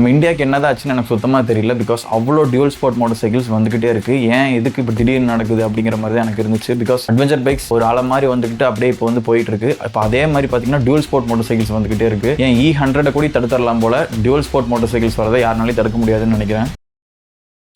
நம்ம இந்தியாவுக்கு என்னதான் ஆச்சுன்னு எனக்கு சுத்தமாக தெரியல. பிகாஸ் அவ்வளோ டியூல் ஸ்போர்ட் மோட்டர் சைக்கிள்ஸ் வந்துகிட்டே இருக்குது. ஏன் எதுக்கு இப்போ திடீர்னு நடக்குது அப்படிங்கிற மாதிரி தான் எனக்கு இருந்துச்சு. பிகாஸ் அட்வென்ச்சர் பைக்ஸ் ஒரு ஆள மாதிரி வந்துக்கிட்டு அப்படியே இப்போ வந்து போயிட்டு இருக்கு. இப்போ அதே மாதிரி பார்த்தீங்கன்னா டியூல் ஸ்போர்ட் மோட்டர் சைக்கிள்ஸ் வந்துகிட்டே இருக்குது. ஏன் E100 கூட தடுத்துடலாம் போல, டியூல் ஸ்போர்ட் மோட்டர் சைக்கிள்ஸ் வரதை யாருனாலையும் தடுக்க முடியாதுன்னு நினைக்கிறேன்.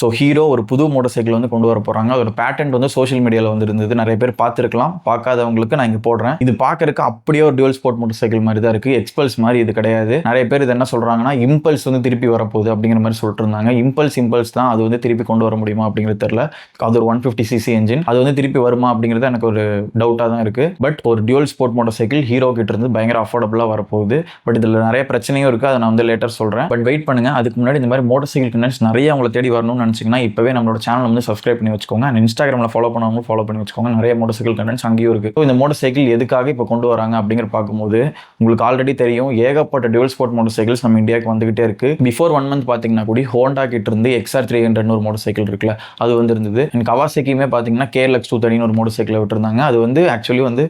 ஸோ ஹீரோ ஒரு புது மோட்டர் சைக்கிள் வந்து கொண்டு வர போகிறாங்க. அதோட பேட்டன்ட் வந்து சோஷியல் மீடியாவில் வந்து இருந்தது. நிறைய பேர் பார்த்துருக்கலாம். பார்க்காதவங்களுக்கு நான் இங்கே போடுறேன். இது பார்க்கறதுக்கு அப்படியே ஒரு டியூல் ஸ்போர்ட் மோட்டர் சைக்கிள் மாதிரி தான் இருக்குது. எக்ஸ்பல்ஸ் மாதிரி இது கிடையாது. நிறைய பேர் இது என்ன சொல்கிறாங்கன்னா இம்பல்ஸ் வந்து திருப்பி வரப்போகுது அப்படிங்கிற மாதிரி சொல்லிட்டு இருந்தாங்க. இம்பல்ஸ் தான் அது வந்து திருப்பி கொண்டு வர முடியுமா அப்படிங்கிறது தெரியல. அது ஒரு 150cc என்ஜின், அது வந்து திருப்பி வருமா அப்படிங்கிறது எனக்கு ஒரு டவுட்டாக தான் இருக்குது. பட் ஒரு dual sport motor cycle hero கிட்ட இருந்து பயங்கர அஃபோர்டபுளாக வரப்போகுது. பட் இதில் நிறைய பிரச்சனையும் இருக்குது. அதை நான் வந்து லேட்டர் சொல்கிறேன். பட் வெயிட் பண்ணுங்கள். அதுக்கு முன்னாடி இந்த மாதிரி மோட்டர் சைக்கிள் கண்டென்ட்ஸ் நிறைய உங்களை தேடி வரணும்னு நினச்சிங்கன்னா இப்போவே நம்மளோட சேனல் வந்து சப்ஸ்கிரைப் பண்ணி வச்சுக்கோங்க. அண்ட் இன்ஸ்டாகிராமில் ஃபாலோ பண்ணவங்க ஃபாலோ பண்ணி வச்சுக்கோங்க. நிறைய மோட்டர் சைக்கிள் கண்டென்ட்ஸ் அங்கேயும் இருக்குது. ஸோ இந்த மோட்டர் சைக்கிள் எதுக்காக இப்போ கொண்டு வராங்க அப்படிங்கிற பார்க்கும்போது உங்களுக்கு ஆல்ரெடி தெரியும், ஏகப்பட்ட டியூல் ஸ்போர்ட் மோட்டர் சைக்கிள்ஸ் நம்ம இந்தியாவுக்கு வந்துகிட்டே இருக்குது. பிஃபோர் 1 month பார்த்தீங்கன்னா கூட ஹோண்டா கிட்ட இருந்து XR300 ஒரு மோட்டர் சைக்கிள் இருக்குல்ல, அது வந்து இருந்தது. அண்ட் கவாசாக்கியுமே பார்த்தீங்கன்னா KLX 230 ஒரு மோட்டர் சைக்கிளை விட்டுருந்தாங்க. அது வந்து ஆக்சுவலி வந்து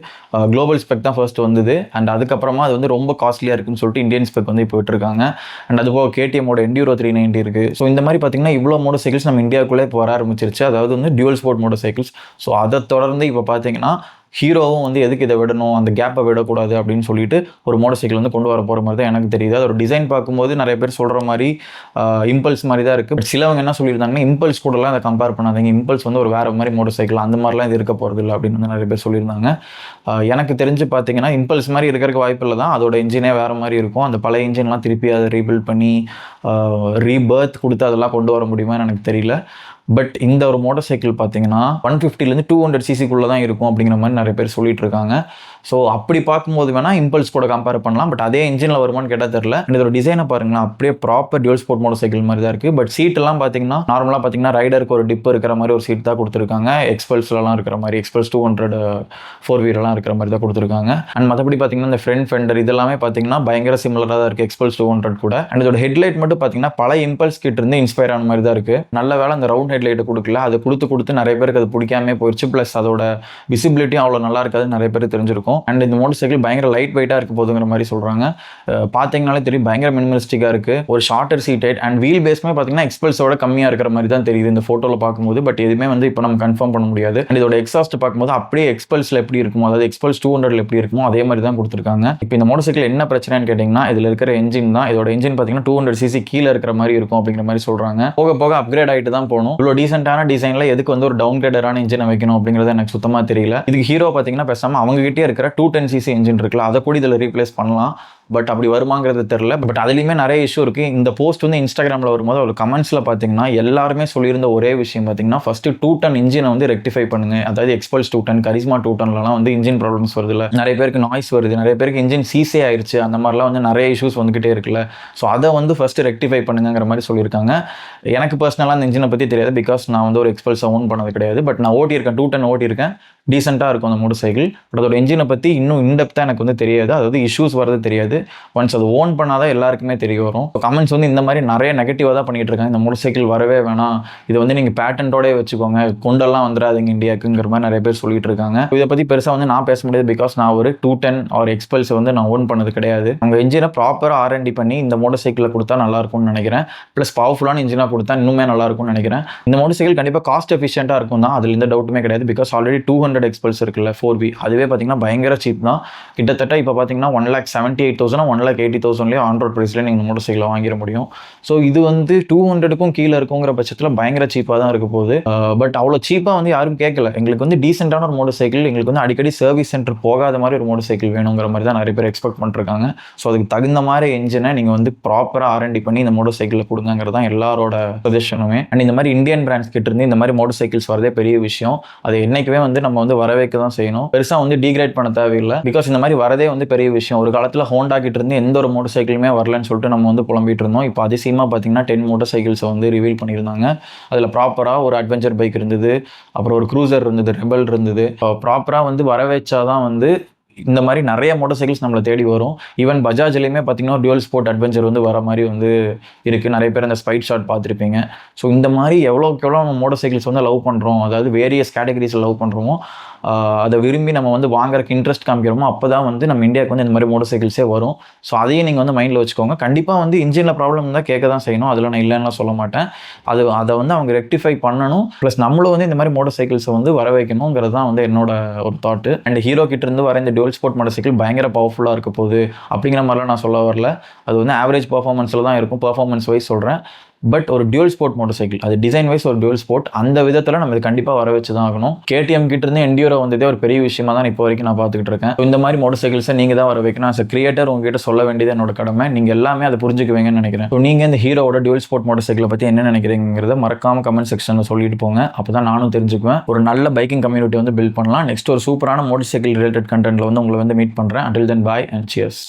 குளோபல் ஸ்பெக் தான் ஃபர்ஸ்ட் வந்தது. அண்ட் அதுக்கப்புறமா அது வந்து ரொம்ப காஸ்ட்லியாக இருக்குன்னு சொல்லிட்டு இந்தியன் ஸ்பெக் வந்து இப்போ விட்டுருக்காங்க. அண்ட் அதுபோக KTMோட Enduro 390 இருக்குது. ஸோ இந்த மாதிரி பார்த்தீங்கன்னா இவ்வளோ மோட்டர் சைக்கிள்ஸ் நம்ம இந்தியாவுக்குள்ளே இப்போ வர ஆரம்பிச்சிருச்சு. அதாவது வந்து dual sport motor cycles. So அதை தொடர்ந்து இப்போ பார்த்தீங்கன்னா ஹீரோவும் வந்து எதுக்கு இதை விடணும், அந்த கேப்பை விடக்கூடாது அப்படின்னு சொல்லிட்டு ஒரு மோட்டர் சைக்கிள் வந்து கொண்டு வர போகிற மாதிரி தான் எனக்கு தெரியுது. அதோட டிசைன் பார்க்கும்போது நிறைய பேர் சொல்கிற மாதிரி இம்பல்ஸ் மாதிரி தான் இருக்குது. பட் சிலவங்க என்ன சொல்லியிருந்தாங்கன்னா இம்பல்ஸ் கூடலாம் அதை கம்பேர் பண்ணாதீங்க, இம்பல்ஸ் வந்து ஒரு வேறு மாதிரி மோட்டர் சைக்கிள், அந்த மாதிரிலாம் இது இருக்க போகிறது இல்லை அப்படின்னு வந்து நிறைய பேர் சொல்லியிருந்தாங்க. எனக்கு தெரிஞ்சு பார்த்தீங்கன்னா இம்பல்ஸ் மாதிரி இருக்கிறதுக்கு வாய்ப்பு இல்லை தான். அதோட இன்ஜினே வேறு மாதிரி இருக்கும். அந்த பழைய இன்ஜின்லாம் திருப்பி அதை ரீபில்ட் பண்ணி ரீபர்த் கொடுத்து அதெல்லாம் கொண்டு வர முடியுமான்னு எனக்கு தெரியல. பட் இந்த ஒரு மோட்டர் சைக்கிள் பார்த்தீங்கன்னா 150லேருந்து 200cc தான் இருக்கும் அப்படிங்கிற மாதிரி நிறைய பேர் சொல்லிட்டு இருக்காங்க. ஸோ அப்படி பார்க்கும்போது வேணால் இம்பல்ஸ் கூட கம்பேர் பண்ணலாம். பட் அதே இன்ஜினில் வருமானு கேட்டால் தெரியல. இதோட டிசைனை பாருங்களேன், அப்படியே proper dual sport motor cycle மாதிரி தான் இருக்குது. பட் சீட்டெல்லாம் பார்த்தீங்கன்னா நார்மலாக பார்த்தீங்கன்னா ரைடருக்கு ஒரு டிப் இருக்கிற மாதிரி ஒரு சீட் தான் கொடுத்துருக்காங்க. எக்ஸ்பல்ஸ்லாம் இருக்கிற மாதிரி, எக்ஸ்பல்ஸ் 200 4-wheelerலாம் இருக்கிற மாதிரி தான் கொடுத்துருக்காங்க. அண்ட் மற்றபடி பார்த்தீங்கன்னா இந்த ஃப்ரண்ட் ஃபெண்டர் இதெல்லாமே பார்த்தீங்கன்னா பயங்கர சிமிலராக தான் இருக்குது எக்ஸ்பல்ஸ் 200 கூட. அண்ட் இதோட ஹெட்லைட் மட்டும் பார்த்தீங்கன்னா பழைய இம்பல்ஸ் கிட்ட இருந்து இன்ஸ்பயர் ஆன மாதிரி தான் இருக்குது. நல்ல வேலை அந்த ரவுண்ட் ஹெட்லைட்டை கொடுக்கல. அது கொடுத்து நிறைய பேருக்கு அது பிடிக்காமே போயிடுச்சு. ப்ளஸ் அதோட விசிபிலிட்டியும் அவ்வளோ நல்லா இருக்காது நிறைய பேருக்கு தெரிஞ்சிருக்கும். அண்ட் இந்த மோட்டர் சைக்கிள் பயங்கர லைட் வெயிட்டாக இருக்க போதுங்கிற மாதிரி சொல்கிறாங்க. பார்த்தீங்கனாலே தெரியும் பயங்கர மினிமலிஸ்டிக்காக இருக்குது. ஒரு shorter seat height and wheel பேஸ்மே பார்த்தீங்கன்னா எக்ஸ்பல்ஸோட கம்மியாக இருக்கிற மாதிரி தான் தெரியுது இந்த ஃபோட்டோவில் பார்க்கும்போது. பட் எதுவுமே வந்து இப்போ நம்ம கன்ஃபார்ம் பண்ண முடியாது. அண்ட் இதோட எக்ஸாஸ்ட் பார்க்கும்போது அப்படியே எக்ஸ்பல்ஸில் எப்படி இருக்குமோ, அதாவது எக்ஸ்பல்ஸ் 200 எப்படி இருக்குமோ அதே மாதிரி தான் கொடுத்துருக்காங்க. இப்போ இந்த மோட்டர் சைக்கிள் என்ன பிரச்சனைன்னு கேட்டிங்கன்னா இதில் இருக்கிற என்ஜின் தான். இதோட என்ஜின் பார்த்தீங்கன்னா 200cc கீழே இருக்கிற மாதிரி இருக்கும் அப்படிங்கிற மாதிரி சொல்கிறாங்க. போக போக அப்கிரேட் ஆகிட்டு தான் போகணும். இவ்வளோ டீசென்ட்டான டிசைனில் எதுக்கு வந்து ஒரு டவுன் கிரேடரான இன்ஜினை வைக்கணும் அப்படிங்கிறது எனக்கு சுத்தமாக தெரியல. இதுக்கு ஹீரோ பார்த்தீங்கன்னா பேசாமல் அவங்ககிட்டே இருக்கிற 210cc என்ஜின் இருக்குல்ல, அதை கூட இதில் ரீப்ளேஸ் பண்ணலாம். பட் அப்படி வருமாங்கிறது தெரியல. பட் அதுலேயுமே நிறைய இஷ்யூ இருக்குது. இந்த போஸ்ட் வந்து இன்ஸ்டாகிராமில் வரும்போது ஒரு கமெண்ட்ஸில் பார்த்தீங்கன்னா எல்லாருமே சொல்லியிருந்த ஒரே விஷயம் பார்த்தீங்கன்னா ஃபஸ்ட்டு 210 இன்ஜினை வந்து ரெக்டிஃபை பண்ணுங்க. அதாவது எக்ஸ்பல்ஸ் 210, கரிஸ்மா 210லாம் வந்து இன்ஜின் ப்ராப்ளம்ஸ் வருது இல்லை, நிறைய பேருக்கு நாய்ஸ் வருது, நிறைய பேருக்கு இன்ஜின் சீசே ஆயிடுச்சு, அந்த மாதிரிலாம் வந்து நிறைய இஷ்யூஸ் வந்துகிட்டே இருக்குல்ல. ஸோ அதை வந்து ஃபஸ்ட்டு ரெக்டிஃபை பண்ணுங்கிற மாதிரி சொல்லியிருக்காங்க. எனக்கு பர்சனலாக அந்த இன்ஜினை பற்றி தெரியாது. பிகாஸ் நான் வந்து ஒரு எக்ஸ்பல்ஸை ஓன் பண்ணது கிடையாது. பட் நான் ஓட்டியிருக்கேன், 210 ஓட்டியிருக்கேன். டீசெண்டாக இருக்கும் அந்த மோட்டர் சைக்கிள். பட் அதோட இன்ஜினை பற்றி இன்னும் இன்டெப்த்தாக எனக்கு வந்து தெரியாது. அதாவது இஷ்யூஸ் வரது தெரியாது. ஒன்ஸ் அது ஓன் பண்ணாதான் எல்லாருக்குமே தெரிய வரும். கமெண்ட்ஸ் வந்து இந்த மாதிரி நிறைய நெகட்டிவாக தான் பண்ணிட்டு இருக்காங்க. இந்த மோட்டர் சைக்கிள் வரவே வேணாம், இது வந்து நீங்கள் பேட்டன்ட்டோடே வச்சுக்கோங்க, கொண்டெல்லாம் வந்துடாதீங்க இந்தியாவுக்குங்கிற மாதிரி நிறைய பேர் சொல்லிட்டு இருக்காங்க. இதை பற்றி பெருசாக வந்து நான் பேச முடியாது. பிகாஸ் நான் ஒரு 210 ஆர் எக்ஸ்பல்ஸ் வந்து நான் ஓன் பண்ணது கிடையாது. அவங்க இன்ஜினை ப்ராப்பராக R&D பண்ணி இந்த மோட்டர் சைக்கிளில் கொடுத்தா நல்லாயிருக்கும்னு நினைக்கிறேன். ப்ளஸ் பவர்ஃபுல்லான இன்ஜினாக கொடுத்தா இன்னுமே நல்லாயிருக்கும்னு நினைக்கிறேன். இந்த மோட்டர் சைக்கிள் கண்டிப்பாக காஸ்ட் எஃபிஷியண்டாக இருக்கும் தான், அதில் எந்த டவுட்டுமே கிடையாது. பிகாஸ் ஆல்ரெடி 200 எக்ஸ்பல்ஸ் இருக்குல்ல 4V, அதுவே பார்த்தீங்கன்னா பயங்கர சீப் தான். கிட்டத்தட்ட இப்போ பார்த்தீங்கன்னா 1,78,000 1,80,000 ஆன் ரோட் ப்ரைஸில் நீங்கள் மோட்டர் சைக்கிளை வாங்கிட முடியும். ஸோ இது வந்து 200க்கும் கீழே இருக்குங்கிற பட்சத்தில் பயங்கர சீப்பாக தான் இருக்க போகுது. பட் அவ்வளோ சீப்பாக வந்து யாரும் கேட்கல. எங்களுக்கு வந்து டீசெண்டான ஒரு மோட்டர் சைக்கிள், எங்களுக்கு வந்து அடிக்கடி சர்வீஸ் சென்டர் போகாத மாதிரி ஒரு மோட்டர் சைக்கிள் வேணுங்கிற மாதிரி தான் நிறைய பேர் எக்ஸ்பெக்ட் பண்ணிருக்காங்க. ஸோ அதுக்கு தகுந்த மாதிரி என்ஜினை நீங்கள் வந்து ப்ராப்பராக R&D பண்ணி இந்த மோட்டர் சைக்கிளில் கொடுங்கிறது தான் எல்லாரோட சஜஷனுமே. அண்ட் இந்த மாதிரி இந்தியன் பிராண்ட்ஸ் கிட்ட இருந்து இந்த மாதிரி மோட்டர் சைக்கிள்ஸ் வரதே பெரிய விஷயம். அது என்னைக்குமே வந்து நம்ம வந்து வரவேற்க தான் செய்யணும். பெருசாக வந்து டீக்ரேட் பண்ண தேவையில்லை. பிகாஸ் இந்த மாதிரி வரதே வந்து பெரிய விஷயம். ஒரு காலத்தில் ஹோண்டா கிட்ட இருந்து எந்த ஒரு மோட்டர் சைக்கிளுமே வரலன்னு சொல்லிட்டு நம்ம வந்து புலம்பிட்டு இருந்தோம். இப்போ அதிசயமாக பார்த்தீங்கன்னா 10 மோட்டர் சைக்கிள்ஸை வந்து ரிவீல் பண்ணியிருந்தாங்க. அதில் ப்ராப்பராக ஒரு அட்வென்ச்சர் பைக் இருந்தது, அப்புறம் ஒரு க்ரூசர் இருந்தது, ரெபல் இருந்தது. ப்ராப்பராக வந்து வரவேச்சாதான் வந்து இந்த மாதிரி நிறைய மோட்டர் சைக்கிள்ஸ் நம்மளை தேடி வரும். ஈவன் பஜாஜ்லையுமே பார்த்தீங்கன்னா டியூவல் ஸ்போர்ட் அட்வென்ச்சர் வந்து வர மாதிரி வந்து இருக்குது. நிறைய பேர் அந்த ஸ்பைட் ஷாட் பார்த்துருப்பீங்க. ஸோ இந்த மாதிரி எவ்வளோக்கு எவ்வளோ நம்ம மோட்டர் சைக்கிள்ஸ் வந்து லவ் பண்ணுறோம், அதாவது வேரியஸ் கேட்டகரிஸில் லவ் பண்ணுறோமோ அதை விரும்பி நம்ம வந்து வாங்குறதுக்கு இன்ட்ரெஸ்ட் காமிக்கிறோமோ அப்போ தான் வந்து நம்ம இந்தியாவுக்கு வந்து இந்த மாதிரி மோட்டர் சைக்கிள்ஸே வரும். ஸோ அதையும் நீங்கள் வந்து மைண்டில் வச்சுக்கோங்க. கண்டிப்பாக வந்து இன்ஜினில் ப்ராப்ளம் இருந்தால் கேட்க தான் செய்யணும், அதில் நான் இல்லைன்னா சொல்ல மாட்டேன். அதை வந்து அவங்க ரெக்டிஃபை பண்ணணும். ப்ளஸ் நம்மளும் வந்து இந்த மாதிரி மோட்டர் சைக்கிள்ஸை வந்து வர வைக்கணுங்கிறது தான் வந்து என்னோட ஒரு தாட்டு. அண்ட் ஹீரோ கிட்ட இருந்து வர இந்த டியூவல் ஸ்போர்ட் மோட்டர் சைக்கிள் பயங்கர பவர்ஃபுல்லாக இருக்க போகுது அப்படிங்கிற மாதிரிலாம் நான் சொல்ல வரல. அது வந்து ஆவரேஜ் பர்ஃபார்மன்ஸில் தான் இருக்கும், பர்ஃபார்மன்ஸ் வைஸ் சொல்கிறேன். பட் ஒரு டியூவல் ஸ்போர்ட் மோட்டர் சைக்கிள், அது டிசைன் வைஸ் ஒரு டியூவல் ஸ்போர்ட், அந்த விதத்தில் நம்ம இது கண்டிப்பாக வர வச்சு தான் ஆகணும். KTM கிட்ட இருந்து எண்டியூரோ வந்ததே ஒரு பெரிய விஷயமா தான் இப்போ வரைக்கும் நான் பார்த்துக்கிட்டு இருக்கேன். இந்த மாதிரி மோட்டர் சைக்கிள்ஸை நீங்கள் தான் வர வைக்கணும். as a கிரியேட்டர் உங்ககிட்ட சொல்ல வேண்டியது என்னோட கடமை. நீங்கள் எல்லாமே அதை புரிஞ்சுக்குவீங்கன்னு நினைக்கிறேன். ஸோ நீங்கள் இந்த ஹீரோவோட டியூவல் ஸ்போர்ட் மோட்டர் சைக்கிளை பற்றி என்ன நினைக்கிறீங்கிறத மறக்காம கமெண்ட் செக்ஷனில் சொல்லிட்டு போங்க. அப்போ தான் நானும் தெரிஞ்சுக்குவேன். ஒரு நல்ல பைக்கிங் கம்யூனிட்டி வந்து பில்ட் பண்ணலாம். நெக்ஸ்ட் ஒரு சூப்பரான மோட்டர் சைக்கிள் ரிலேட்டட் கண்டென்ட்ல வந்து உங்களை வந்து மீட் பண்ணுறேன். until then bye and cheers.